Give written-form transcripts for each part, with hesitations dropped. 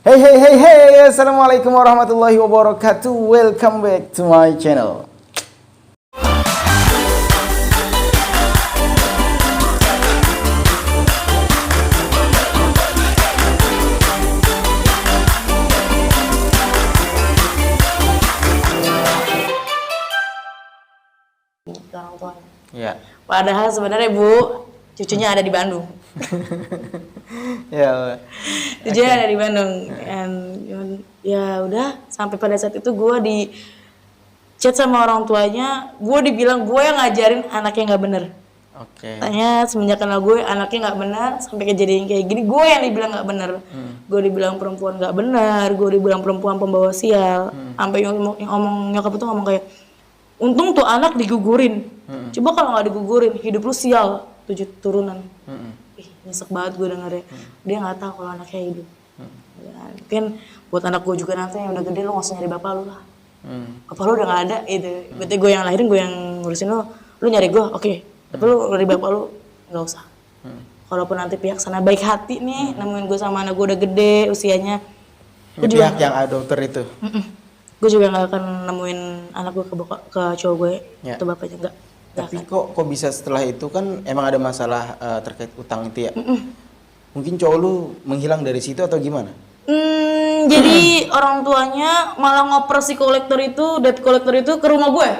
Hey hey hey hey, assalamualaikum warahmatullahi wabarakatuh. Welcome back to my channel. Orang tuanya. Ya. Padahal sebenarnya Bu, cucunya ada di Bandung. Ya. Cucunya ada di Bandung. Ya udah, sampai pada saat itu gue di chat sama orang tuanya, gue dibilang gue yang ngajarin anaknya nggak bener. Oke. Tanya semenjak kenal gue anaknya nggak benar sampai kejadian kayak gini, gue yang dibilang nggak bener. Gue dibilang perempuan nggak benar, gue dibilang perempuan pembawa sial. Sampai yang ngomong nyokap itu ngomong kayak, untung tuh anak digugurin. Coba kalau nggak digugurin, hidup lu sial 7 turunan. Ih, nyesek banget gue dengernya. Dia nggak tahu kalau anaknya hidup. Ya, mungkin buat anak gue juga nanti yang udah gede, lu nggak usah nyari bapak lu lah. Bapak lu udah nggak ada, itu. Berarti gue yang lahirin, gue yang ngurusin lu nyari gue, oke. Tapi lu dari bapak lu nggak usah. Kalaupun nanti pihak sana baik hati nih, nemuin gue sama anak gue udah gede usianya. Ini pihak yang adopter itu. Gue juga nggak akan nemuin anak gue ke cowok gue atau bapaknya, nggak. Tapi kok bisa setelah itu kan emang ada masalah terkait utang itu ya? Mungkin cowok lu menghilang dari situ atau gimana? Jadi orang tuanya malah ngoper si kolektor itu, debt collector itu ke rumah gue.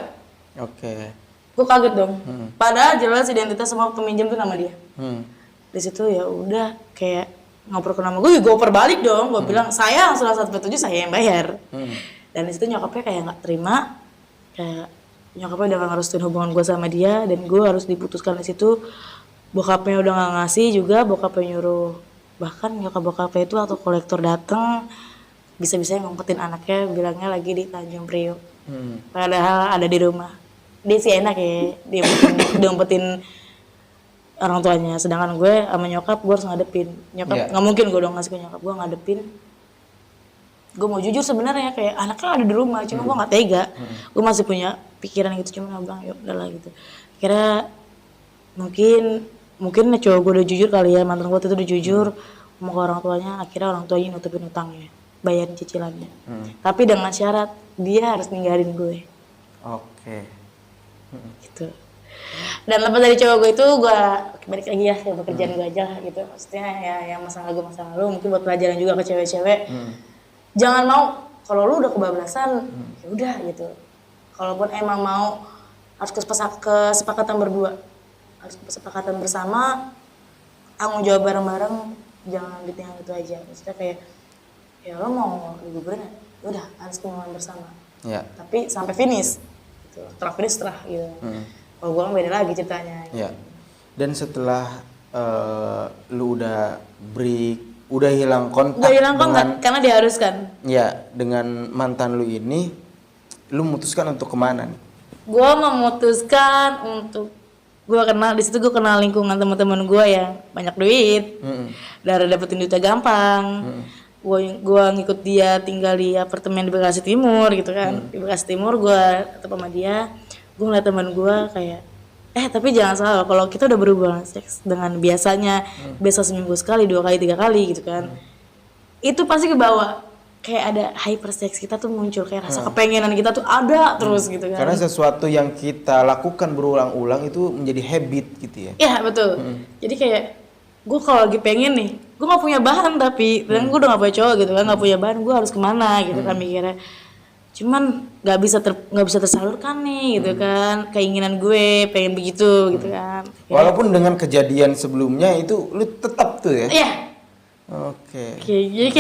Oke. Gue kaget dong. Padahal jelas identitas semua peminjam tuh nama dia. Di situ ya udah kayak ngoper ke nama gue, gue oper balik dong. Gue bilang saya salah satu petunjuk, saya yang bayar. Dan di situ nyokapnya kayak nggak terima, kayak nyokapnya udah nggak ngerestuin hubungan gue sama dia, dan gue harus diputuskan di situ. Bokapnya udah nggak ngasih juga, bokapnya nyuruh, bahkan nyokap-bokapnya itu atau kolektor dateng bisa-bisanya ngumpetin anaknya, bilangnya lagi di Tanjung Priok. Padahal ada di rumah. Dia sih enak ya, dia ngumpetin orang tuanya. Sedangkan gue sama nyokap, gue harus ngadepin. Nyokap nggak mungkin gue dong ngasih ke nyokap, gue ngadepin. Gue mau jujur sebenarnya kayak anaknya ada di rumah, cuma gue nggak tega. Gue masih punya pikiran gitu, cuma bilang yuk udahlah gitu. Kira mungkin cowok gue udah jujur kali ya, mantan gue itu udah jujur mau ke orang tuanya, akhirnya orang tuanya nutupin utangnya, bayarin cicilannya. Tapi dengan syarat dia harus ninggalin gue. Oke. Gitu. Dan lepas dari cowok gue itu, gue balik lagi ya ke pekerjaan gue aja gitu. Maksudnya ya yang masa lalu mungkin buat pelajaran juga ke cewek-cewek. Jangan mau kalau lu udah kebablasan, ya udah gitu. Kalaupun emang mau harus kesepakatan berdua, harus kesepakatan bersama, tanggung jawab bareng-bareng, jangan ditinggal itu aja. Maksudnya kayak ya lo mau digugurin, ya udah harus kemauan bersama. Tapi sampai finish, gitu. Setelah finish gitu. Kalau gue kan beda lagi ceritanya. Ya. Dan setelah lu udah break, udah hilang kontak. Udah hilang kontak karena diharuskan. Ya, dengan mantan lu ini, lu memutuskan untuk kemana nih? Gue memutuskan untuk gue kenal di situ, gue kenal lingkungan teman-teman gue yang banyak duit. Dari dapetin duitnya gampang. Gue ngikut dia tinggal di apartemen di Bekasi Timur gitu kan. Di Bekasi Timur gue ketemu sama dia. Gue ngeliat teman gue kayak tapi jangan salah, kalau kita udah berhubungan seks dengan biasanya biasa seminggu sekali, 2 kali, 3 kali gitu kan, itu pasti kebawa kayak ada hyperseks, kita tuh muncul kayak rasa kepengenan kita tuh ada terus gitu kan, karena sesuatu yang kita lakukan berulang-ulang itu menjadi habit gitu ya. Iya betul. Jadi kayak gue kalau lagi pengen nih, gue nggak punya bahan, tapi dan gue udah nggak punya cowok gitu kan, nggak punya bahan, gue harus kemana gitu kan mikirnya. Cuman nggak bisa tersalurkan nih gitu kan, keinginan gue pengen begitu gitu kan. Walaupun dengan kejadian sebelumnya itu lu tetap tuh ya? Iya. Oke. Jadi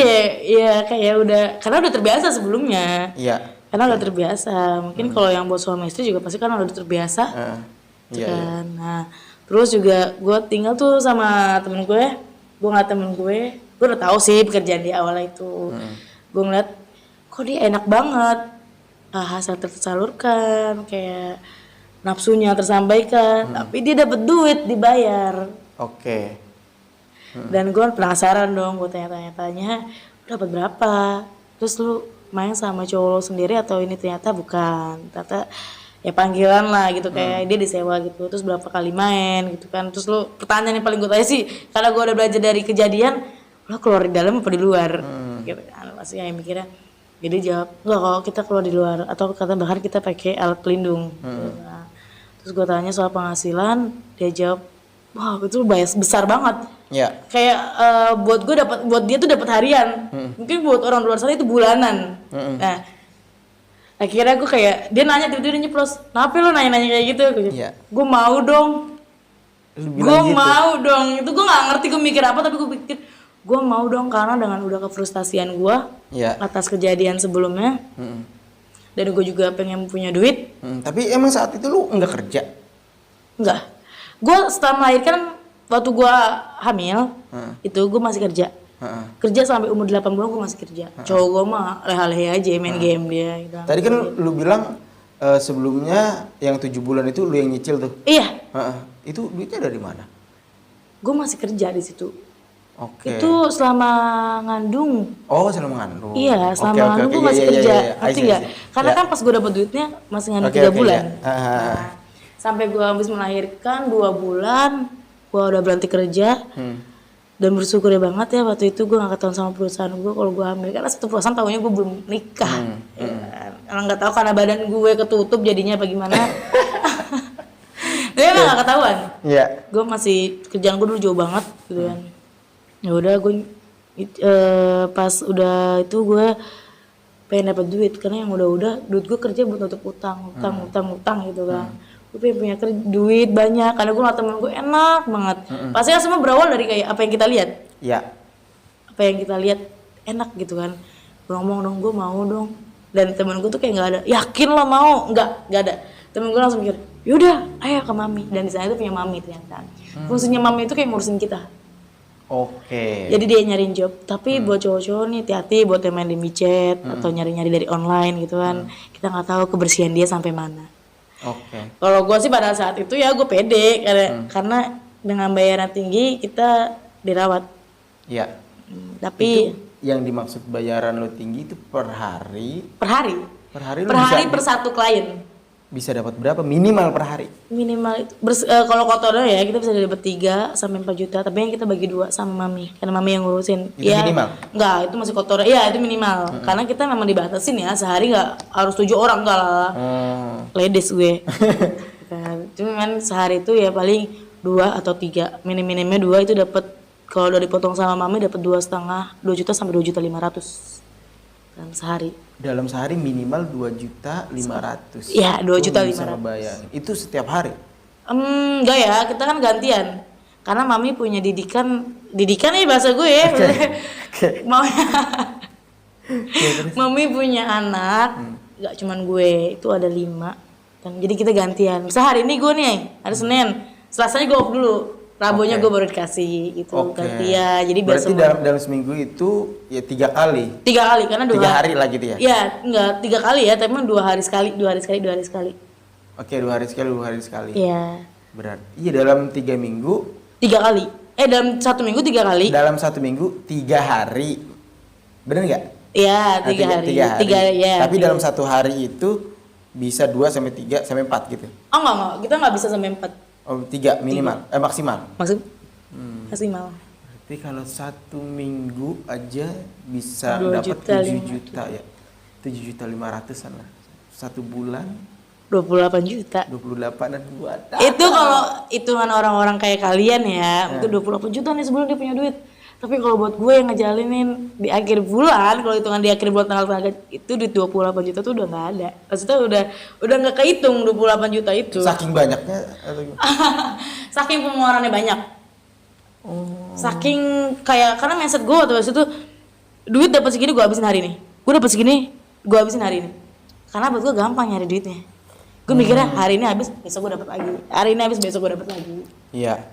kayak udah, karena udah terbiasa sebelumnya. Iya. Karena udah terbiasa. Mungkin kalau yang buat suami istri juga pasti kan udah terbiasa. Kan. Nah, terus juga gue tinggal tuh sama temen gue. Gue ngeliat temen gue udah tahu sih pekerjaan di awal itu. Gue ngeliat kok dia enak banget, hasil tersalurkan, kayak nafsunya tersampaikan, tapi dia dapat duit, dibayar. Oke. Dan gue penasaran dong, gue tanya-tanya, dapat berapa? Terus lu main sama cowok lo sendiri atau ini ternyata bukan? Ternyata ya panggilan lah gitu, kayak dia disewa gitu. Terus berapa kali main gitu kan? Terus lu, pertanyaan yang paling gue tanya sih, karena gue udah belajar dari kejadian, lo keluar di dalam apa di luar? gitu kan. Pasti kayak mikirnya, jadi jawab, enggak kalau kita keluar di luar atau kata bahkan kita pakai alat pelindung. Gitu. Nah, terus gue tanya soal penghasilan, dia jawab, wah itu besar banget. Ya. Kayak buat dia tuh dapat harian. Mungkin buat orang luar sana itu bulanan. Nah, akhirnya gue kayak dia nanya tiba-tiba dia nyeplos, kenapa lo nanya-nanya kayak gitu? Iya. Gue mau dong. Gue Gitu. mau dong. Itu gue nggak ngerti gue mikir apa, tapi gue pikir gue mau dong karena dengan udah kefrustasian gue atas kejadian sebelumnya. Dan gue juga pengen punya duit. Tapi emang saat itu lu nggak kerja? Enggak. Gue setelah melahirkan waktu gue hamil itu gue masih kerja. Kerja sampai umur 8 bulan gue masih kerja. Cowok gue mah leha-lehe aja main game dia gitu. Tadi kan lu bilang sebelumnya yang 7 bulan itu lu yang nyicil tuh. Iya. Itu duitnya dari mana? Gue masih kerja di situ. Oke. Itu selama ngandung. Oh, selama ngandung. Iya, selama ngandung gue masih kerja. Ngerti nggak? Karena kan pas gue dapet duitnya masih ngandung 3 bulan. Nah, sampai gue habis melahirkan 2 bulan, gue udah berhenti kerja. Dan bersyukur ya banget ya waktu itu gue gak ketahuan sama perusahaan gue kalau gue hamil, karena satu perusahaan tahunya gue belum nikah. Karena nggak tahu karena badan gue ketutup jadinya apa gimana. Tapi emang gak ketahuan. Iya. Gue masih kerjaan gue dulu jauh banget gitu kan. Ya udah gue pas udah itu gue pengen dapat duit karena yang udah duit gue kerja buat nutup utang gitu kan. Gue pengen punya duit banyak karena gue ngeliat temen gue enak banget. Pasti kan semua berawal dari kayak apa yang kita lihat. Iya. Apa yang kita lihat enak gitu kan. Gue ngomong dong, gue mau dong. Dan temen gue tuh kayak nggak ada. Yakin lo mau? Nggak ada. Temen gue langsung mikir, yaudah, ayo ke mami. Dan di sana itu punya mami ternyata. Fungsinya mami itu kayak ngurusin kita. Oke. Jadi dia nyariin job. Tapi buat cowok-cowok nih hati-hati buat yang main di micet atau nyari-nyari dari online gitu kan. Kita nggak tahu kebersihan dia sampai mana. Oke. Kalau gue sih pada saat itu ya gue pede karena dengan bayaran tinggi kita dirawat. Iya. Tapi itu yang dimaksud bayaran lo tinggi itu per hari? Per hari. Per hari per satu klien. Bisa dapat berapa minimal per hari? Minimal kalau kotornya ya kita bisa dapat 3 sampai 4 juta, tapi yang kita bagi 2 sama mami karena mami yang ngurusin. Itu ya, minimal? Enggak, itu masih kotor. Iya, itu minimal. Karena kita memang dibatasin ya, sehari nggak harus 7 orang enggak lah. Ladies gue. Cuman sehari itu ya paling 2 atau 3. Minim-minimnya 2 itu dapat, kalau udah dipotong sama mami dapat 2,5 juta sampai 2,5 juta dalam sehari. Dalam sehari minimal 2,5 juta. Iya, 2,5 juta. Itu setiap hari? Enggak ya, kita kan gantian. Karena mami punya didikan nih bahasa gue ya. Mami punya anak, enggak cuman gue, itu ada 5. Dan jadi kita gantian. Misal hari ini gue nih, hari Senin, Selasanya gue off dulu. Rabunya gue baru dikasih itu gantian. Jadi berarti dalam seminggu itu ya 3 kali. 3 kali karena 3 hari lah gitu ya. Iya, enggak 3 kali ya, tapi 2 hari sekali. Oke, 2 hari sekali. Iya. Berarti iya dalam 3 minggu 3 kali. Dalam 1 minggu 3 kali. Dalam 1 minggu 3 hari. Bener enggak? Iya, 3 hari. 3 ya. Tapi dalam 1 hari itu bisa 2 sampai 3 sampai 4 gitu. Oh, enggak. Kita enggak bisa sampai 4. Oh, 3 minimal, maksimal. Maksimal. Berarti kalau 1 minggu aja bisa dapat 7 juta ya. 7,5 juta lah. 1 bulan 28 juta. 28 dan buat. Itu kalau hitungan orang-orang kayak kalian ya, itu 28 juta nih sebulan dia punya duit. Tapi kalau buat gue yang ngejalinin di akhir bulan, kalau hitungan di akhir bulan tanggal itu di 28 juta tuh udah nggak ada. Maksudnya udah nggak kehitung 28 juta itu. Saking banyaknya atau gimana? Saking pengeluarannya banyak. Saking kayak karena mindset gue waktu itu duit dapat segini gue habisin hari ini. Gue dapat segini gue habisin hari ini. Karena buat gue gampang nyari duitnya. Gue mikirnya hari ini habis besok gue dapat lagi. Hari ini habis besok gue dapat lagi. Iya.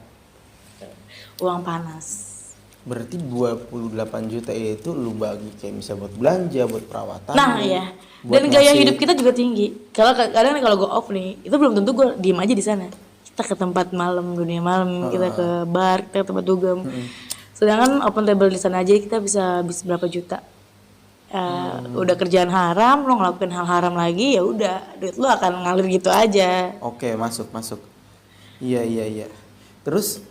Uang panas. Berarti 28 juta itu lu bagi kayak misalnya buat belanja, buat perawatan. Nah iya. Dan gaya hidup kita juga tinggi. Kalau kadang kalau gue off nih, itu belum tentu gue diem aja di sana. Kita ke tempat malam, dunia malam, kita ke bar, kita ke tempat dugem. Sedangkan open table di sana aja kita bisa habis berapa juta. Udah kerjaan haram, lo ngelakuin hal haram lagi, ya udah duit lo akan ngalir gitu aja. Oke, masuk. Iya. Terus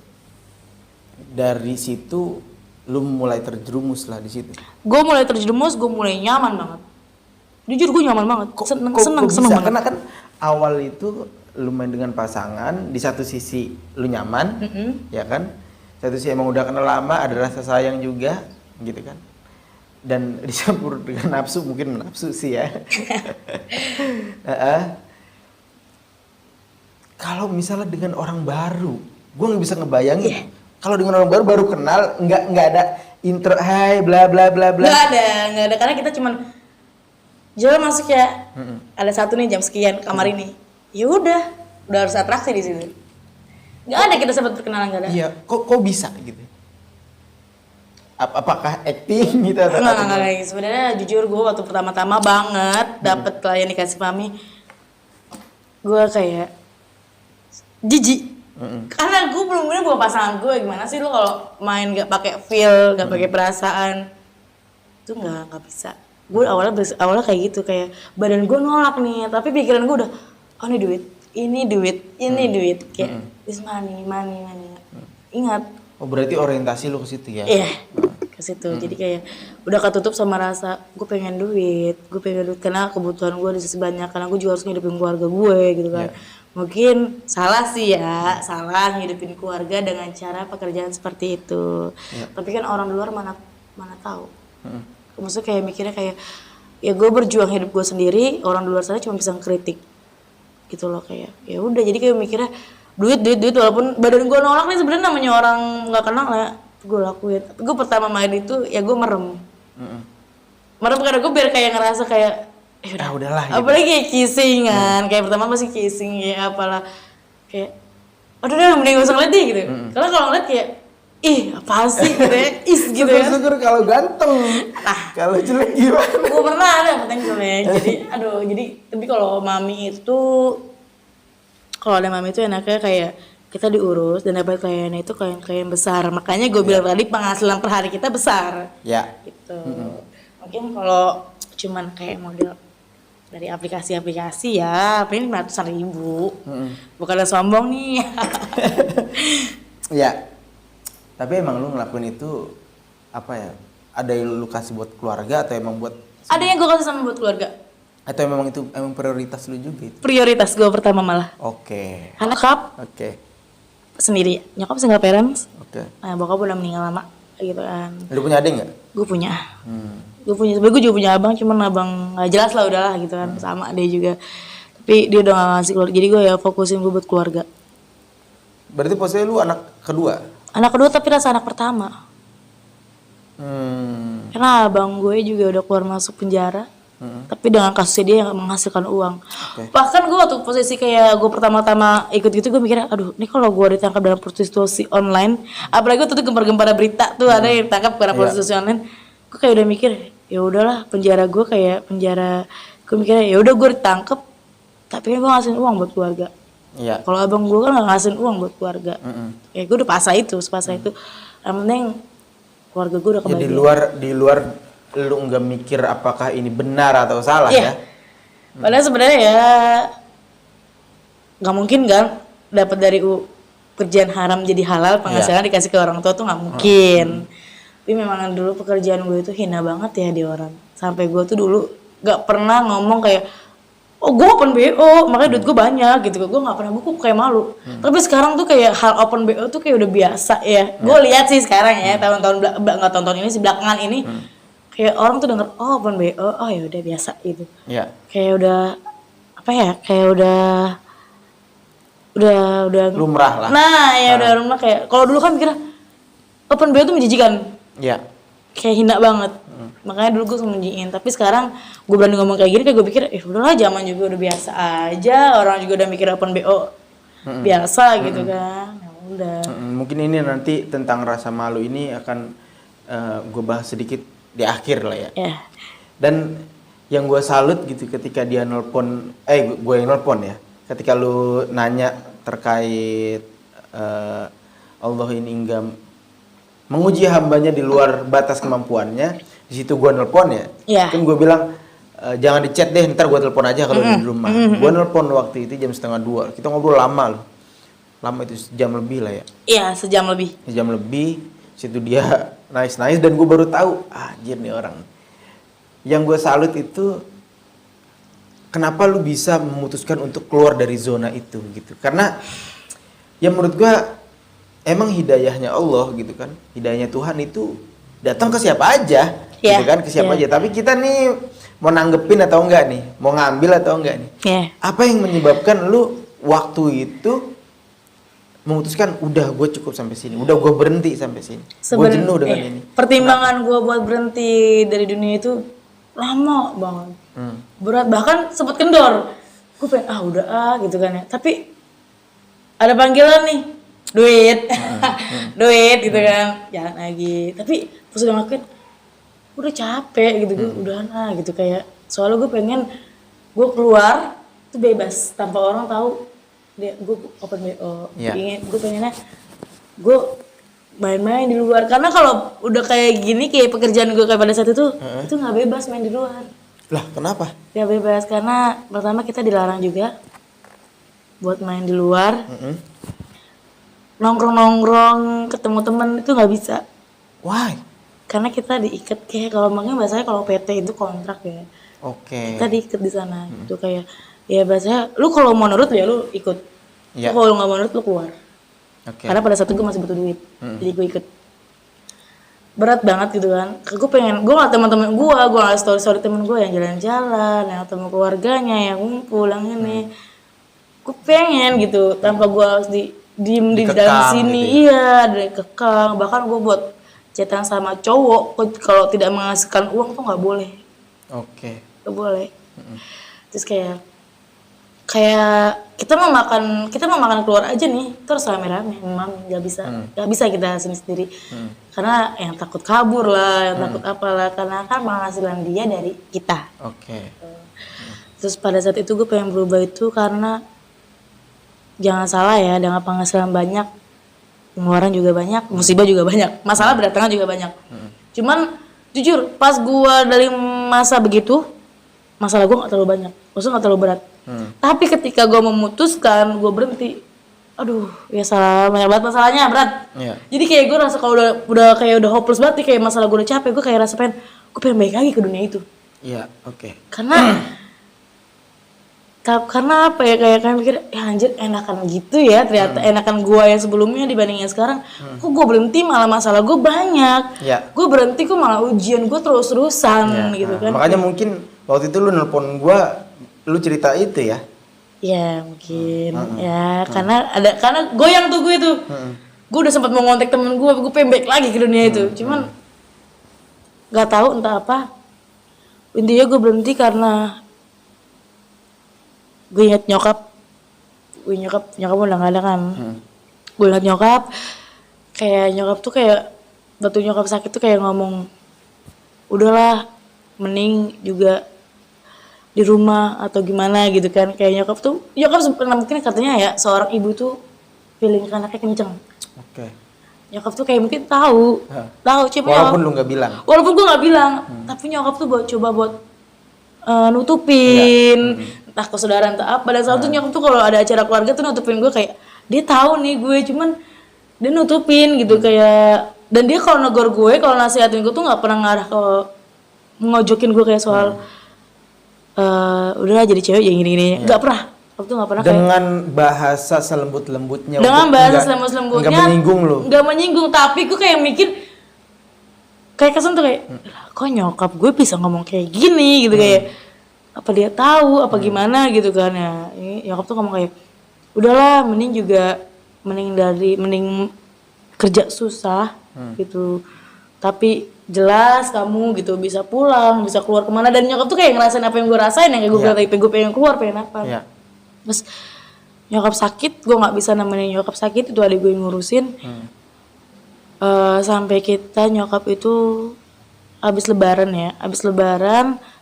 dari situ lu mulai terjerumus lah di situ. Gue mulai terjerumus, gue mulai nyaman banget. Jujur gue nyaman banget, seneng Bisa? banget. Karena kan awal itu lu main dengan pasangan, di satu sisi lu nyaman, ya kan? Satu sisi emang udah kenal lama, ada rasa sayang juga, gitu kan? Dan dicampur dengan nafsu, mungkin nafsu sih ya. Kalau misalnya dengan orang baru, gue nggak bisa ngebayangin. Kalau dengan orang baru kenal, nggak ada intro, hai bla bla bla bla. Nggak ada karena kita cuman jalan masuk ya. Ada satu nih jam sekian kamar ini. Ya udah harus atraksi di situ. Nggak ada kita sempat perkenalan, nggak ada. Iya, kok bisa gitu? Apakah acting gitu atau Nggak. Sebenarnya jujur gue waktu pertama-tama banget dapet klien dikasih Fahmi, gue kayak jijik. Karena gue belum punya bawa pasangan gue, gimana sih lu kalau main gak pakai feel, gak pakai perasaan, itu nggak bisa. Gue awalnya kayak gitu, kayak badan gue nolak nih, tapi pikiran gue udah, oh ini duit, kayak this money. Ingat. Oh berarti orientasi lu ke situ ya? Iya, ke situ. Jadi kayak udah ketutup sama rasa gue pengen duit karena kebutuhan gue di sisi banyak, karena gue juga harus ngidupin keluarga gue gitu kan. Mungkin salah ngidupin keluarga dengan cara pekerjaan seperti itu. Tapi kan orang luar mana tahu. Maksudnya kayak mikirnya kayak ya gue berjuang hidup gue sendiri, orang di luar sana cuma bisa ngekritik gitu loh, kayak ya udah. Jadi kayak mikirnya duit walaupun badan gue nolak nih, sebenarnya namanya orang nggak kenal ya gue lakuin. Tapi gue pertama main itu ya gue merem karena gue biar kayak ngerasa kayak udahlah gitu. Apalagi kayak kissing kan, kayak pertama masih kissing ya apalah, kayak udah mending gak usah ngeliat dia gitu. Karena kalau ngeliat kayak ih apaan sih gitu ya, gitu ya. Syukur kalau ganteng. Kalau jelek gimana? Gue pernah ada yang jelek. Jadi tapi kalau mami itu, kalau ada mami itu enaknya kayak kita diurus dan dapat kliennya itu klien besar. Makanya gue bilang tadi penghasilan per hari kita besar. Ya. Gitu. Mungkin kalau cuman kayak model dari aplikasi ya, paling ratusan ribu. Bukannya sombong nih. Ya. Tapi emang lu ngelakuin itu apa ya? Ada yang lu kasih buat keluarga atau emang buat? Ada yang gue kasih sama buat keluarga. Atau memang itu prioritas lu juga itu? Prioritas gue pertama malah. Oke. Anak nyokap sendiri, nyokap single parents. Nah, bokap udah meninggal lama gitu kan. Lu punya adik nggak? Gue punya. Sebenernya gue juga punya abang, cuman abang nggak jelas lah udahlah gitu kan, sama dia juga. Tapi dia udah nggak ngasih keluarga, jadi gue ya fokusin gue buat keluarga. Berarti posisinya lu anak kedua? Anak kedua tapi rasa anak pertama. Karena abang gue juga udah keluar masuk penjara, tapi dengan kasusnya dia yang menghasilkan uang. Bahkan gue waktu posisi kayak gue pertama-tama ikut gitu, gue mikirnya, aduh ini kalau gue ditangkap dalam prostitusi online, apalagi gue tuh gempar-gempar berita tuh ada yang ditangkap karena prostitusi online, gue kayak udah mikir ya udahlah, penjara gue kayak penjara, gue mikirnya ya udah gue ditangkap tapi kan gue ngasihin uang buat keluarga. Kalau abang gue kan nggak ngasihin uang buat keluarga. Ya gue udah pasrah itu yang penting keluarga gue udah kebahagiaan. Di luar lu nggak mikir apakah ini benar atau salah ya? Padahal sebenarnya ya nggak mungkin kan dapat dari kerjaan haram jadi halal, penghasilan dikasih ke orang tua tuh nggak mungkin. Tapi memang dulu pekerjaan gue itu hina banget ya di orang. Sampai gue tuh dulu gak pernah ngomong kayak, oh gue open BO, makanya duit gue banyak gitu. Gue gak pernah buku, kayak malu. Tapi sekarang tuh kayak hal open BO tuh kayak udah biasa ya. Gue lihat sih sekarang ya, tahun-tahun ini sih, belakangan ini. Kayak orang tuh denger, oh open BO, oh ya udah biasa gitu. Kayak udah, apa ya, kayak udah lumrah lah. Nah ya udah lumrah. Kayak, kalau dulu kan mikirnya, open BO tuh menjijikan. Kayak hina banget. Makanya dulu gue sembunyiin. Tapi sekarang gue berani ngomong kayak gini, kayak gue pikir udahlah, zaman juga udah biasa aja. Orang juga udah mikir open BO biasa gitu kan. Ya udah. Mungkin ini nanti tentang rasa malu ini akan gue bahas sedikit di akhir lah ya. Dan yang gue salut gitu ketika dia nelpon, gue yang nelpon ya. Ketika lu nanya terkait Allah ini enggak menguji hambanya di luar batas kemampuannya, di situ gue nelpon ya. Kan gue bilang jangan di chat deh, ntar gue telepon aja kalau di rumah. Gue nelpon waktu itu jam 1:30. Kita ngobrol lama loh, lama itu sejam lebih lah ya. Iya, sejam lebih. Situ dia Nice dan gue baru tahu anjir nih orang. Yang gue salut itu kenapa lu bisa memutuskan untuk keluar dari zona itu gitu. Karena ya menurut gue emang hidayahnya Allah gitu kan. Hidayahnya Tuhan itu datang ke siapa aja gitu kan, ke siapa aja. Tapi kita nih mau nanggepin atau enggak nih, mau ngambil atau enggak nih. Apa yang menyebabkan lu waktu itu memutuskan udah gue cukup sampai sini, udah gue berhenti sampai sini, gue jenuh dengan ini. Pertimbangan gue buat berhenti dari dunia itu lama banget, berat, bahkan sempet kendor. Gue pengen udah gitu kan ya, tapi ada panggilan nih, duit, duit gitu kan, jalan lagi. Tapi pas udah ngelakuin, udah capek gitu, gue udahan gitu kayak. Soalnya gue pengen gue keluar tuh bebas tanpa orang tahu. Gue open BO, gue pengennya gue main-main di luar. Karena kalau udah kayak gini, kayak pekerjaan gue kayak pada saat itu nggak bebas main di luar. Lah kenapa? Gak bebas karena pertama kita dilarang juga buat main di luar. Nongkrong-nongkrong, ketemu temen itu nggak bisa. Why? Karena kita diikat kayak kalau makanya bahasanya kalau PT itu kontrak ya. Kita diikat di sana itu kayak ya bahasanya lu kalau mau nurut ya lu ikut. Lu kalau nggak mau nurut lu keluar. Karena pada saat itu gue masih butuh duit. Jadi gue ikut. Berat banget gitu kan. Gue pengen, gue ngeliat teman-teman gue ngeliat story temen gue yang jalan-jalan, yang ketemu keluarganya, yang ngumpul, yang ini. Gue pengen gitu tanpa gue harus diem di dalam sini gitu. Iya, dari kekang. Bahkan gue buat chatan sama cowok kalau tidak menghasilkan uang tuh nggak boleh. Gak boleh. Terus kayak kita mau makan keluar aja nih terus rame-rame, memang nggak bisa kita sendiri karena yang takut kabur lah, yang takut apalah, karena kan penghasilan dia dari kita. Terus pada saat itu gue pengen berubah itu karena jangan salah ya, dengan penghasilan banyak, pengeluaran juga banyak, musibah juga banyak, masalah berdatangan juga banyak. Cuman jujur pas gue dari masa begitu, masalah gue nggak terlalu banyak, maksudnya nggak terlalu berat. Tapi ketika gue memutuskan gue berhenti, aduh ya salah, banyak banget masalahnya, berat. Jadi kayak gue rasa kalau udah kayak udah hopeless banget, kayak masalah gue udah capek, gue kayak rasa gue pengen balik lagi ke dunia itu. Karena apa ya, kayak mikir ya anjir enakan gitu ya, ternyata enakan gue yang sebelumnya dibanding yang sekarang. Kok gue berhenti malah masalah gue banyak. Gue berhenti kok malah ujian gue terus-terusan gitu kan. Makanya mungkin waktu itu lu nelpon gue, lu cerita itu ya? Ya mungkin karena goyang tuh gue tuh. Gue udah sempat mau ngontek temen gue pengen balik lagi ke dunia itu. Cuman nggak tahu entah apa. Intinya gue berhenti karena gue ingat nyokap udah gak ada kan. Gue ingat nyokap tuh kayak waktu nyokap sakit tuh kayak ngomong, udahlah mending juga di rumah atau gimana gitu kan. Kayak nyokap mungkin katanya ya seorang ibu tuh feeling anaknya kenceng. Nyokap tuh kayak mungkin tahu cuma walaupun lu nggak bilang. Walaupun gue nggak bilang, tapi nyokap tuh coba buat nutupin, entah ke saudara entah apa. Dan satu nyokap tuh kalau ada acara keluarga tuh nutupin gue, kayak dia tahu nih gue, cuman dia nutupin gitu kayak. Dan dia kalau negor gue, kalau nasihatin gue tuh nggak pernah ngarah ke ngojokin gue kayak soal udahlah jadi cewek yang gini-gini, nggak pernah. Waktu nggak pernah. Dengan bahasa selembut-lembutnya. Dengan bahasa selembut-lembutnya. Nggak menyinggung lo. Nggak menyinggung, tapi gue kayak mikir, kayak kesan tuh kayak, kok nyokap gue bisa ngomong kayak gini gitu, kayak apa dia tahu apa gimana gitu kan ya. Ini nyokap tuh ngomong kayak, udahlah mending kerja susah gitu. Tapi jelas kamu gitu bisa pulang, bisa keluar kemana. Dan nyokap tuh kayak ngerasain apa yang gue rasain, yang kayak gue bilang tadi, gue pengen keluar, pengen apa. Terus nyokap sakit, gue nggak bisa nemenin nyokap sakit, itu adik gue yang ngurusin. Sampai kita nyokap itu habis lebaran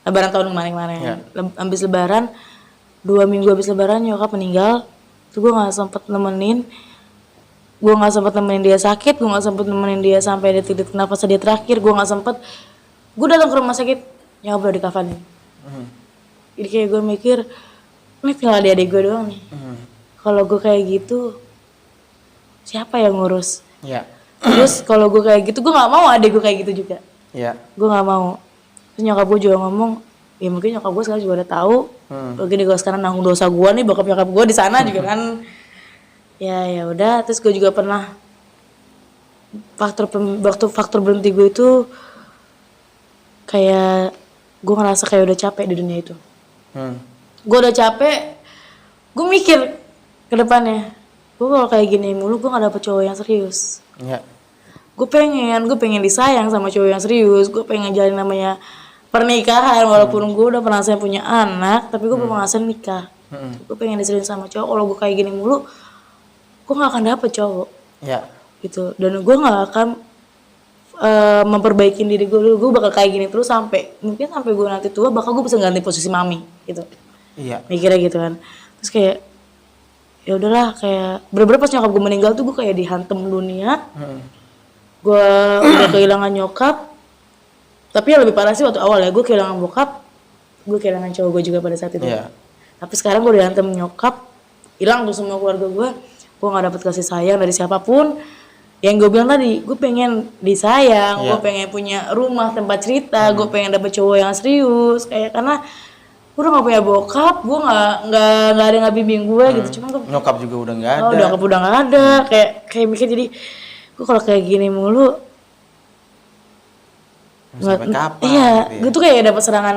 tahun kemarin. Habis lebaran 2 minggu habis lebaran nyokap meninggal. Itu gue nggak sempet nemenin dia sakit, gue nggak sempet nemenin dia sampai detik-detik nafas dia terakhir. Gue nggak sempet. Gue datang ke rumah sakit, nyokap udah dikafanin. Jadi kayak gue mikir, ini tinggal adik gue doang nih. Kalau gue kayak gitu, siapa yang ngurus? Terus kalau gue kayak gitu, gue nggak mau adek gue kayak gitu juga. Iya. Gue nggak mau. Terus nyokap gue juga ngomong, ya mungkin nyokap gue sekarang juga udah tahu. Mungkin gue sekarang nanggung dosa gue nih, bokap nyokap gue di sana juga kan. Ya udah. Terus gue juga pernah faktor berhenti gue itu kayak gue ngerasa kayak udah capek di dunia itu. Gue udah capek. Gue mikir ke depannya, gue kalau kayak gini mulu gue gak dapet cowok yang serius. Iya. Gue pengen disayang sama cowok yang serius. Gue pengen jalin namanya pernikahan, walaupun gue udah pernah punya anak, tapi gue belum ngerasain nikah. Gue pengen diseriusin sama cowok. Kalau gue kayak gini mulu, gue gak akan dapet cowok. Iya. Gitu. Dan gue gak akan memperbaiki diri gue dulu. Gue bakal kayak gini terus sampai gue nanti tua, bakal gue bisa ganti posisi mami gitu. Iya. Mikirnya gitu kan. Terus kayak ya udahlah, kayak bener-bener pas nyokap gue meninggal tuh gue kayak dihantem dunia. Gue udah kehilangan nyokap, tapi yang lebih parah sih waktu awal ya, gue kehilangan bokap, gue kehilangan cowok gue juga pada saat itu. Tapi sekarang gue dihantem nyokap, hilang tuh semua keluarga gue gak dapet kasih sayang dari siapapun. Yang gue bilang tadi, gue pengen disayang, gue pengen punya rumah tempat cerita, gue pengen dapet cowok yang serius, kayak karena gue udah gak punya bokap, gue nggak ada yang bimbing gue gitu. Cuma gue nyokap juga udah nggak ada. Nyokap udah nggak ada, kayak mikir jadi gue kalau kayak gini mulu sampai kapan? Iya, gitu ya? gue tuh kayak dapat serangan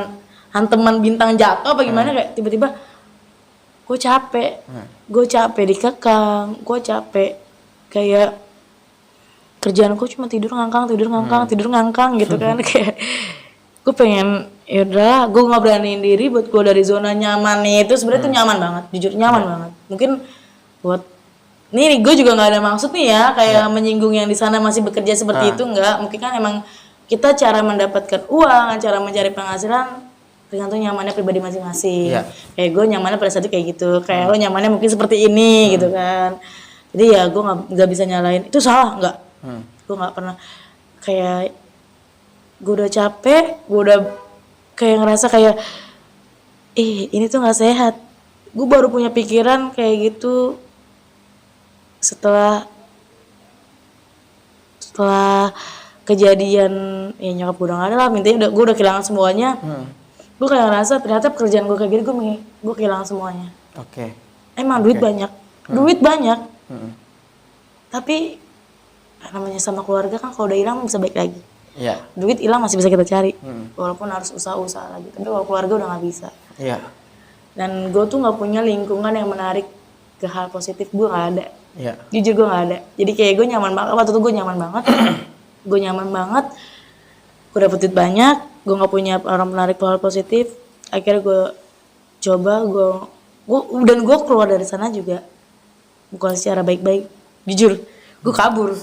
hanteman bintang jatuh apa gimana, kayak tiba-tiba gue capek dikekang, gue capek kayak kerjaan gue cuma tidur ngangkang gitu kan. Kayak gue pengen ya udah, gue nggak beraniin diri buat gue dari zona nyaman itu. Sebenarnya tuh nyaman banget, jujur nyaman banget. Mungkin buat nih gue juga nggak ada maksud nih ya kayak menyinggung yang di sana masih bekerja seperti itu, nggak. Mungkin kan emang kita cara mendapatkan uang, cara mencari penghasilan tergantung nyamannya pribadi masing-masing. Kayak gue nyamannya pada saat itu kayak gitu, kayak lo nyamannya mungkin seperti ini gitu kan. Jadi ya gue nggak bisa nyalain itu salah, nggak. Gue nggak pernah kayak, gue udah capek, gue udah kayak ngerasa kayak ini tuh nggak sehat. Gue baru punya pikiran kayak gitu setelah kejadian ya nyokap gue udah gak ada lah, intinya gue udah kehilangan semuanya. Gue kayak ngerasa ternyata pekerjaan gue kayak gini gue kehilangan semuanya. Emang duit banyak, tapi namanya sama keluarga kan, kalau udah hilang bisa balik lagi. Duit hilang masih bisa kita cari, walaupun harus usaha lagi. Tapi kalau keluarga udah nggak bisa. Dan gue tuh nggak punya lingkungan yang menarik ke hal positif, gue nggak ada. Jujur gue nggak ada. Jadi kayak gue nyaman banget waktu itu, gue nyaman banget. Gue dapet duit banyak, gue nggak punya orang menarik ke hal positif. Akhirnya gue coba, dan gue keluar dari sana juga bukan secara baik-baik. Jujur, gue kabur.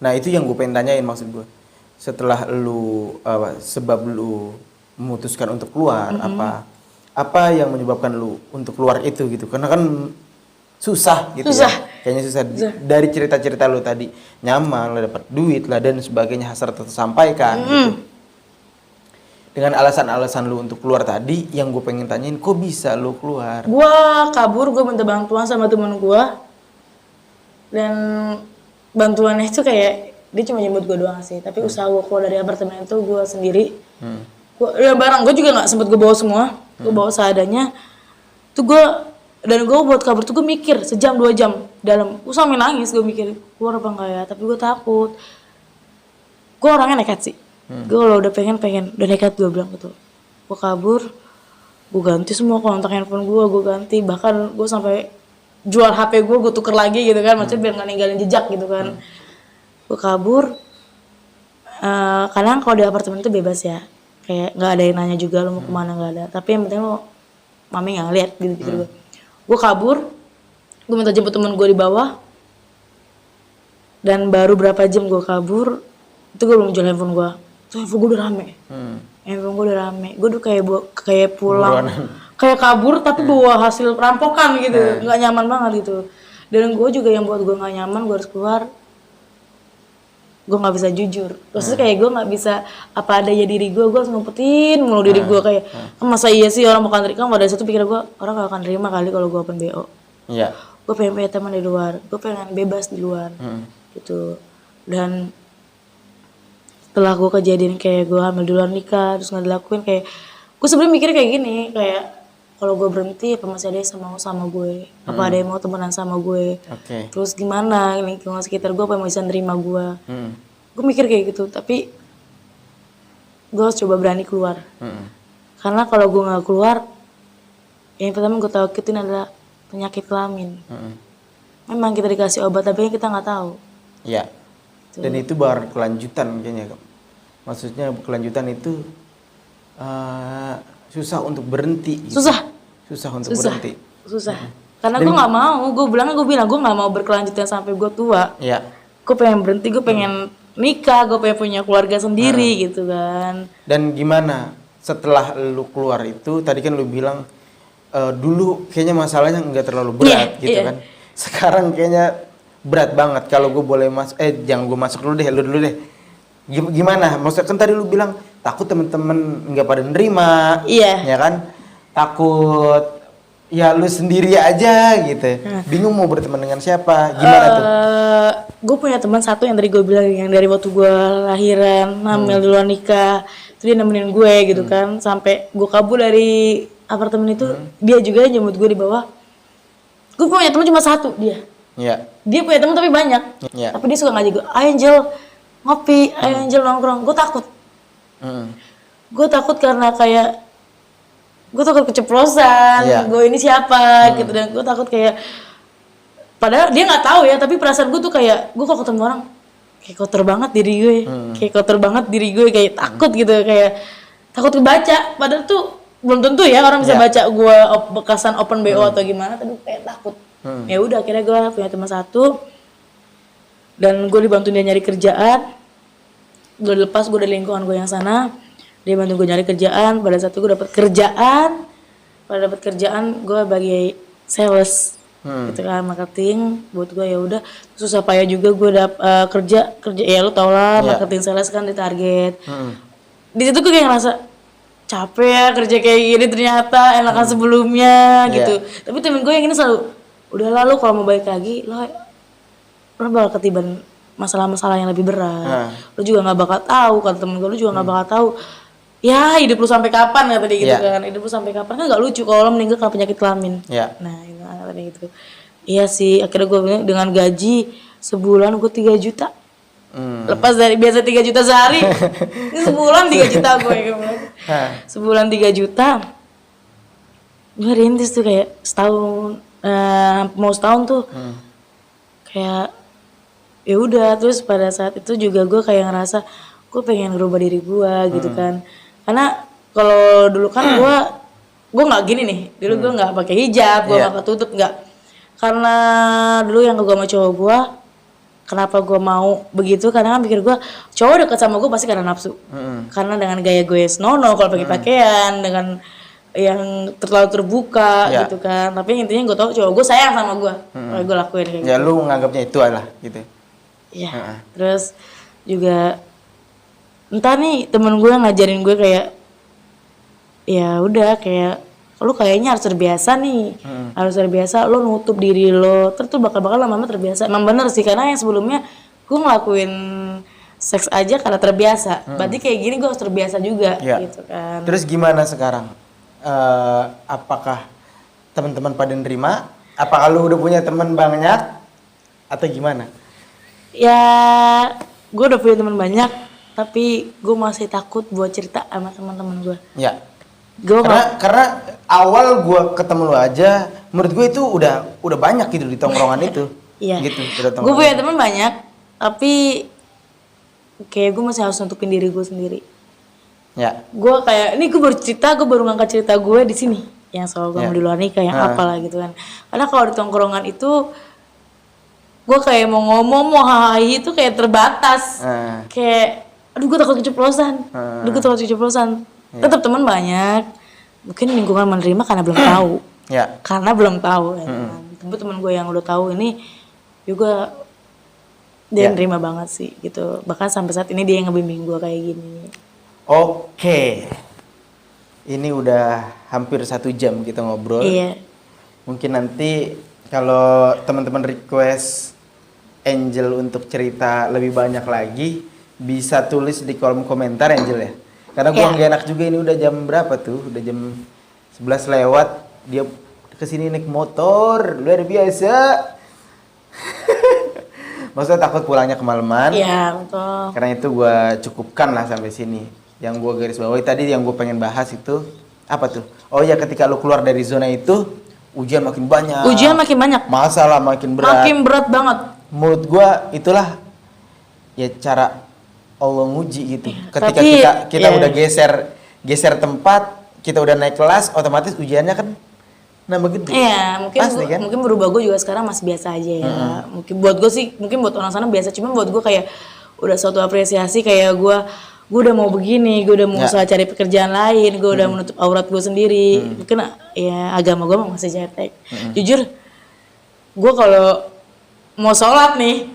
Nah itu yang gue pengen tanyain, maksud gue setelah sebab lu memutuskan untuk keluar, apa yang menyebabkan lu untuk keluar itu gitu? Karena kan susah gitu ya, kayaknya susah. Dari cerita-cerita lu tadi nyaman, lu dapat duit lah dan sebagainya, hasrat tersampaikan gitu. Dengan alasan-alasan lu untuk keluar tadi, yang gue pengen tanyain, kok bisa lu keluar? Gue kabur, gue minta bantuan sama temen gue. Dan bantuannya itu kayak dia cuma jemput gue doang sih, tapi usaha gue keluar dari apartemen itu gue sendiri. Barang gue juga nggak sempet gue bawa semua, gue bawa seadanya. Tuh gue buat kabur tuh gue mikir sejam 2 jam dalam, gue sampai nangis. Gue mikir keluar apa enggak ya, tapi gue takut. Gue orangnya nekat sih. Gue kalau udah pengen udah nekat, gue bilang gitu. Gue kabur, gue ganti semua kontak handphone gue ganti, bahkan gue sampai jual HP gue tuker lagi gitu kan, maksudnya biar nggak ninggalin jejak gitu kan. Gue kabur. Kadang kalau di apartemen itu bebas ya, kayak nggak ada yang nanya juga lo mau kemana, nggak ada. Tapi yang penting lo mami nggak lihat gitu. Gue kabur, gue minta jemput temen gue di bawah. Dan baru berapa jam gue kabur, itu gue belum jual handphone gue. Tuh handphone gue udah rame. Gue udah kayak pulang. Kayak kabur tapi bawa hasil perampokan gitu, nggak nyaman banget gitu. Dan gue juga yang buat gue nggak nyaman, gue harus keluar. Gue nggak bisa jujur, terus kayak gue nggak bisa apa adanya diri gue harus ngumpetin mulu diri gue kayak, masa iya sih orang bukan terima. Pada satu pikir gue, orang gak akan terima kali kalau gue open BO. Gue pengen punya teman di luar, gue pengen bebas di luar. gitu. Dan setelah gue kejadian kayak gue hamil duluan nikah terus nggak dilakuin, kayak gue sebenarnya mikir kayak gini, kayak kalau gue berhenti apa masih ada yang mau sama gue, apa ada yang mau temenan sama gue, terus gimana lingkungan sekitar gue apa yang bisa nerima gue. Gue mikir kayak gitu, tapi gue harus coba berani keluar. Karena kalau gue nggak keluar, yang pertama gue takutin adalah penyakit kelamin. Memang kita dikasih obat tapi kita nggak tahu. Iya. Dan itu berkelanjutan kayaknya. Maksudnya kelanjutan itu susah untuk berhenti. Gitu. Susah untuk berhenti. Susah. Karena gue nggak mau. Gue bilang gue nggak mau berkelanjutan sampai gue tua. Iya. Gue pengen berhenti. Gue pengen nikah. Gue pengen punya keluarga sendiri gitu kan. Dan gimana setelah lu keluar itu? Tadi kan lu bilang dulu kayaknya masalahnya nggak terlalu berat gitu kan. Sekarang kayaknya berat banget. Kalau gue boleh masuk, jangan gue masuk dulu deh, lu dulu deh. Gimana? Maksudnya kan tadi lu bilang takut temen-temen nggak pada nerima, ya kan? Takut ya lu sendiri aja gitu. Bingung mau berteman dengan siapa? Gimana tuh? Gue punya teman satu yang tadi gue bilang, yang dari waktu gue lahiran, hamil duluan nikah, itu dia nemenin gue gitu kan, sampai gue kabur dari apartemen itu, dia juga jemput gue di bawah. Gue punya teman cuma satu dia. Iya. Dia punya teman tapi banyak. Iya. Tapi dia suka ngajak gue, "Ayo Angel ngopi, ayo Angel nongkrong." Gue takut. Gue takut karena kayak gue takut keceplosan. Gue ini siapa gitu, dan gue takut kayak, padahal dia nggak tahu ya, tapi perasaan gue tuh kayak gue kalau ketemu orang kayak kotor banget diri gue, kayak kotor banget diri gue, kayak takut gitu, kayak takut kebaca. Padahal tuh belum tentu ya orang bisa baca gue bekasan open BO atau gimana, tapi kayak takut. Ya udah, akhirnya gue punya teman satu dan gue dibantu dia nyari kerjaan. Gue lepas, gue dari lingkungan gue yang sana, dia bantu gue nyari kerjaan. Pada saat itu gue dapat kerjaan, gue sebagai sales gitu kan, marketing. Buat gue ya udah susah payah juga gue kerja ya lu tau lah, marketing sales kan ditarget. Di situ gue kayak ngerasa capek ya kerja kayak gini, ternyata enakan sebelumnya gitu. Tapi temen gue yang ini selalu, udah lalu kalau mau balik lagi lo bakal ketiban masalah-masalah yang lebih berat. Lo juga nggak bakal tahu, kata temen gue, lo juga nggak bakal tahu ya hidup lu sampai kapan, kata dia gitu kan. Hidup lu sampai kapan kan nggak lucu kalau lo meninggal karena penyakit kelamin. Nah itu kata dia gitu. Iya sih, akhirnya gue bilang dengan gaji sebulan gue 3 juta. Lepas dari biasa 3 juta sehari, ini sebulan 3 juta gue bilang. Sebulan 3 juta. Gue rintis tuh kayak setahun, mau setahun tuh. Kayak ya udah, terus pada saat itu juga gue kayak ngerasa gue pengen ngerubah diri gue gitu kan. Karena kalau dulu kan gue nggak gini nih, dulu gue nggak pakai hijab, gue nggak ketutup, nggak. Karena dulu yang gue sama cowok gue, kenapa gue mau begitu? Karena kan pikir gue cowok deket sama gue pasti karena nafsu. Karena dengan gaya gue senonoh kalau pakai pakaian, dengan yang terlalu terbuka gitu kan. Tapi intinya gue tau cowok gue sayang sama gue, kalau gue lakuin kayak gitu. Ya lu nganggapnya itu lah gitu. Iya. Terus juga entah nih temen gue ngajarin gue kayak, ya udah kayak lu kayaknya harus terbiasa nih, harus terbiasa lo nutup diri lo, terus tuh bakal lama-lama terbiasa. Emang bener sih, karena yang sebelumnya gue ngelakuin seks aja karena terbiasa, berarti kayak gini gue harus terbiasa juga gitu kan. Terus gimana sekarang? Apakah teman-teman pada nerima? Apakah lu udah punya teman banyak atau gimana? Ya gue udah punya teman banyak, tapi gue masih takut buat cerita sama teman-teman gue. Ya. Karena awal gue ketemu lu aja, menurut gue itu udah banyak gitu di tongkrongan itu. Iya. Gitu. Gue punya teman banyak, tapi kayak gue masih harus nutupin diri gue sendiri. Ya. Gue kayak ini gue baru cerita, gue baru ngangkat cerita gue di sini, yang soal gue mau di luar nikah, yang apalah gitu kan. Karena kalau di tongkrongan itu gue kayak mau ngomong, mau hahi itu kayak terbatas. Kayak aduh gue takut keceplosan. Tetap teman banyak, mungkin lingkungan menerima karena belum tahu. Karena belum tahu ya. Tapi teman gue yang udah tahu ini juga dia nerima banget sih gitu. Bahkan sampai saat ini dia yang ngebimbing gue kayak gini. Oke. Ini udah hampir 1 jam kita ngobrol. Iya. Mungkin nanti kalau teman-teman request Angel untuk cerita lebih banyak lagi, bisa tulis di kolom komentar Angel ya. Karena gua nggak enak juga, ini udah jam berapa tuh? Udah jam 11 lewat, dia kesini naik motor, luar biasa. Maksudnya takut pulangnya kemalaman. Iya, betul. Karena itu gue cukupkan lah sampai sini. Yang gue garis bawahi tadi yang gue pengen bahas itu apa tuh? Oh ya, ketika lu keluar dari zona itu, ujian makin banyak. Ujian makin banyak. Masalah makin berat. Makin berat banget. Menurut gue itulah ya cara Allah nguji gitu. Ketika Tapi, kita udah geser tempat, kita udah naik kelas, otomatis ujiannya kan nambah gede. Iya, Pasti, kan? mungkin berubah gue juga sekarang masih biasa aja ya. Mungkin buat gue sih, mungkin buat orang sana biasa. Cuma buat gue kayak udah suatu apresiasi, kayak gue udah mau begini, gue udah mau usaha cari pekerjaan lain, gue udah menutup aurat gue sendiri. Mungkin ya agama gue masih cetek. Jujur, gue kalau mau sholat nih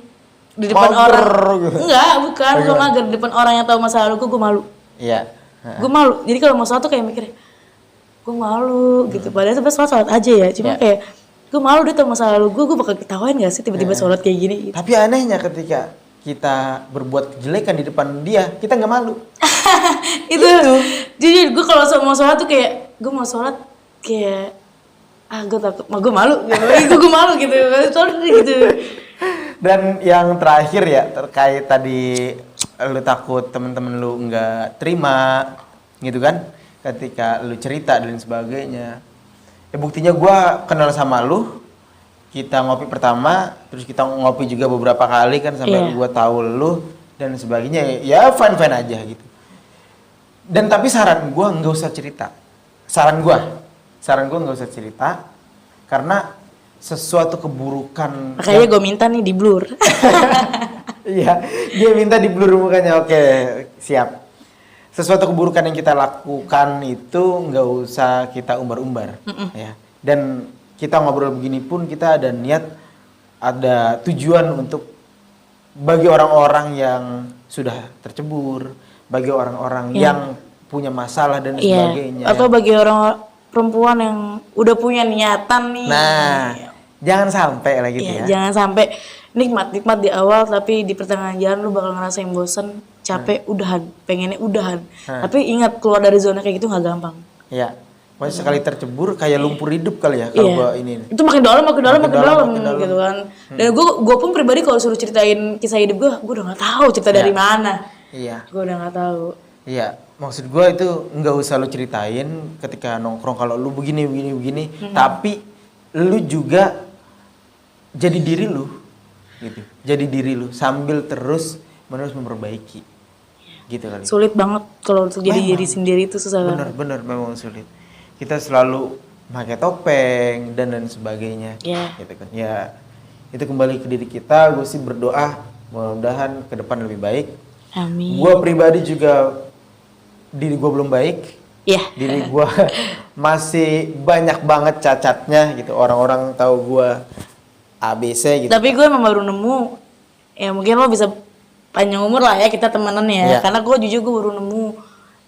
di depan orang, gitu. bukan mager di depan orang yang tahu masa lalu gue malu. Iya. Gue malu. Jadi kalau mau sholat tuh kayak mikir, gue malu gitu. Padahal sebenarnya sholat aja ya. Cuma kayak gue malu deh tau masa lalu gue bakal ketawain gak sih tiba-tiba sholat kayak gini gitu. Tapi anehnya ketika kita berbuat kejelekan di depan dia, kita nggak malu. itu. Jujur gue kalau mau sholat tuh kayak gue mau sholat kayak gue takut, gue malu gitu. Gue malu gitu. Sholat gitu. Dan yang terakhir ya terkait tadi lu takut temen-temen lu nggak terima gitu kan, ketika lu cerita dan sebagainya. Ya buktinya gue kenal sama lu, kita ngopi pertama, terus kita ngopi juga beberapa kali kan sampai gue tahu lu dan sebagainya. Ya fine aja gitu. Dan tapi saran gue nggak usah cerita. Saran gue nggak usah cerita karena sesuatu keburukan. Makanya gue minta nih di blur. Iya, dia minta di blur mukanya. Oke, siap. Sesuatu keburukan yang kita lakukan itu nggak usah kita umbar-umbar, ya. Dan kita ngobrol begini pun kita ada niat, ada tujuan untuk bagi orang-orang yang sudah tercebur, bagi orang-orang yang punya masalah dan sebagainya. Atau bagi orang perempuan yang udah punya niatan nih. Nah, jangan sampai lah gitu ya. Jangan sampai nikmat di awal tapi di pertengahan jalan lu bakal ngerasain bosan, capek, udahan, pengennya udahan. Tapi ingat keluar dari zona kayak gitu nggak gampang. Iya. Maksudnya sekali tercebur kayak lumpur hidup kali ya kalau gua ini. Itu makin dalam gitu kan. Dan gua pun pribadi kalau suruh ceritain kisah hidup gua udah nggak tahu cerita dari mana. Iya. Gua udah nggak tahu. Iya. Maksud gua itu nggak usah lu ceritain ketika nongkrong kalau lu begini. Tapi lu juga jadi diri lu. Gitu. Jadi diri lu sambil terus menerus memperbaiki. Gitu kali. Sulit banget kalau untuk jadi diri sendiri itu susah banget. Bener memang sulit. Kita selalu pakai topeng dan sebagainya. Gitu kan. Ya, itu kembali ke diri kita. Gue sih berdoa mudah-mudahan ke depan lebih baik. Amin. Gue pribadi juga diri gue belum baik. Diri gue masih banyak banget cacatnya gitu. Orang-orang tahu gue ABC gitu. Tapi gue emang baru nemu, ya mungkin lo bisa panjang umur lah ya kita temenan ya. Karena gue jujur gue baru nemu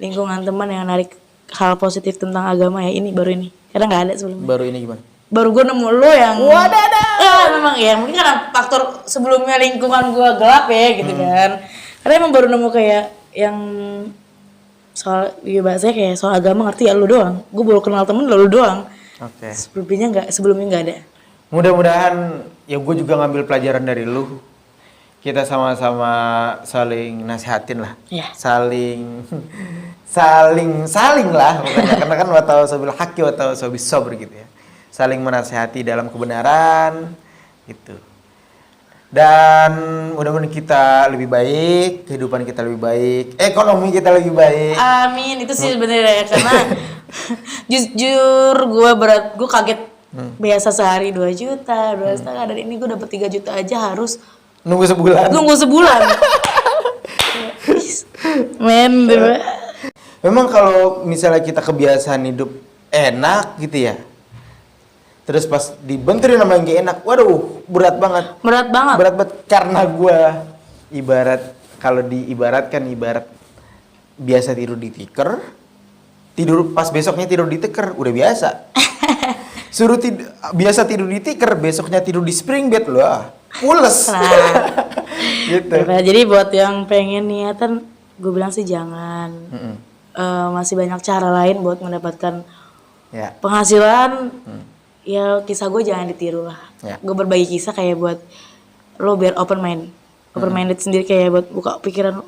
lingkungan teman yang narik hal positif tentang agama ya baru ini. Karena nggak ada sebelumnya. Baru ini gimana? Baru gue nemu lo yang. Memang ya mungkin karena faktor sebelumnya lingkungan gue gelap ya gitu kan. Karena emang baru nemu kayak yang soal bahasanya kayak soal agama ngerti ya lu doang. Gue baru kenal temen lu doang. Oke. Sebelumnya nggak ada. Mudah-mudahan ya gue juga ngambil pelajaran dari lu. Kita sama-sama saling nasihatin lah. Saling lah pokoknya. Karena kan watawasau haqqi watawasau bisabr gitu ya. Saling menasihati dalam kebenaran gitu. Dan mudah-mudahan kita lebih baik, kehidupan kita lebih baik, ekonomi kita lebih baik. Amin, itu sih sebenarnya ya karena jujur gue kaget. Biasa sehari 2 juta, 2,5 dan ini gue dapet 3 juta aja harus nunggu sebulan. Memang kalau misalnya kita kebiasaan hidup enak gitu ya, terus pas dibenturin sama yang gak enak, waduh berat banget karena gue ibarat biasa tidur di tikar, pas besoknya tidur di tikar udah biasa. Biasa tidur di tikar, besoknya tidur di spring bed loh. pules. Nah, Gitu. nah, jadi buat yang pengen niatan, gue bilang sih jangan. Masih banyak cara lain buat mendapatkan Ya. penghasilan. Ya kisah gue jangan ditiru lah. Ya. Gue berbagi kisah kayak buat lo biar open minded sendiri, kayak buat buka pikiran.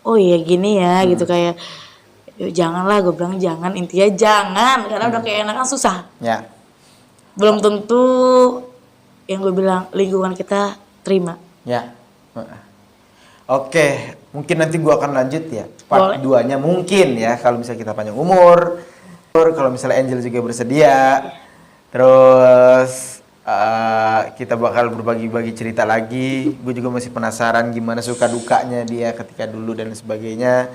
Oh iya gini ya gitu, kayak janganlah, gue bilang jangan, intinya jangan, karena udah keenakan susah. Ya. Belum tentu yang gue bilang lingkungan kita terima. Ya. Oke, mungkin nanti gua akan lanjut ya. Part 2-nya mungkin ya, kalau misalnya kita panjang umur. Kalau misalnya Angel juga bersedia. Terus kita bakal berbagi-bagi cerita lagi. Gue juga masih penasaran gimana suka dukanya dia ketika dulu dan sebagainya.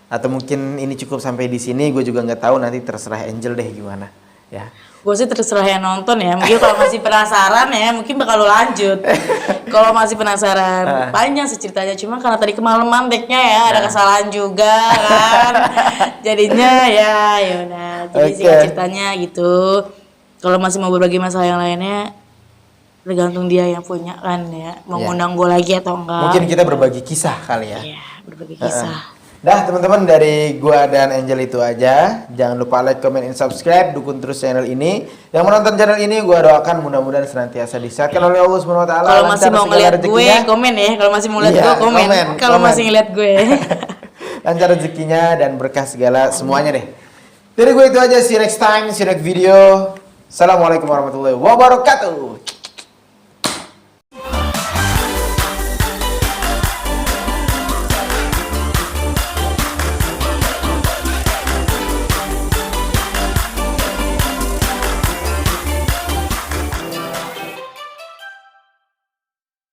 Atau mungkin ini cukup sampai di sini. Gue juga nggak tahu, nanti terserah Angel deh gimana. Ya. Gue sih terserah yang nonton ya. Mungkin kalau masih penasaran ya, mungkin bakal lo lanjut. Kalau masih penasaran, panjang sih ceritanya. Cuma karena tadi kemalaman tag-nya ya, ada kesalahan juga kan. Jadinya ya udah. Jadi singkat ceritanya gitu. Kalau masih mau berbagi masalah yang lainnya, tergantung dia yang punya kan ya. Mau ngundang gue lagi atau enggak. Mungkin kita berbagi kisah kali ya. Iya, berbagi kisah. Dah teman-teman, dari gua dan Angel itu aja. Jangan lupa like, comment, and subscribe. Dukung terus channel ini. Yang menonton channel ini gua doakan mudah-mudahan senantiasa disehatkan oleh Allah Subhanahu wa taala. Kalau masih mau ngeliat gue, komen ya. Kalau masih mau ngeliat gue, komen. Kalau masih ngeliat gue. Lancar rezekinya dan berkah segala semuanya deh. Dari gue itu aja. See you next time, see you next video. Assalamualaikum warahmatullahi wabarakatuh.